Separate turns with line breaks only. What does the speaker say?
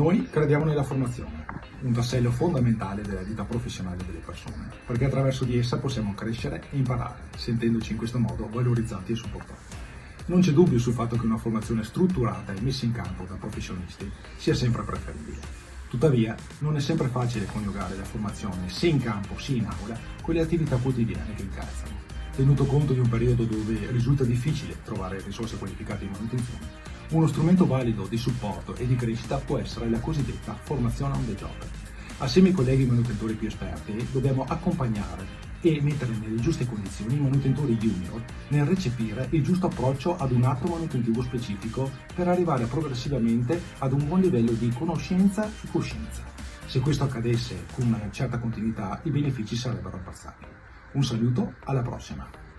Noi crediamo nella formazione, un tassello fondamentale della vita professionale delle persone, perché attraverso di essa possiamo crescere e imparare, sentendoci in questo modo valorizzati e supportati. Non c'è dubbio sul fatto che una formazione strutturata e messa in campo da professionisti sia sempre preferibile. Tuttavia, non è sempre facile coniugare la formazione sia in campo sia in aula con le attività quotidiane che incalzano. Tenuto conto di un periodo dove risulta difficile trovare risorse qualificate in manutenzione, uno strumento valido di supporto e di crescita può essere la cosiddetta formazione on the job. Assieme ai colleghi manutentori più esperti dobbiamo accompagnare e mettere nelle giuste condizioni i manutentori junior nel recepire il giusto approccio ad un atto manutentivo specifico per arrivare progressivamente ad un buon livello di conoscenza e coscienza. Se questo accadesse con una certa continuità, i benefici sarebbero apprezzabili. Un saluto, alla prossima!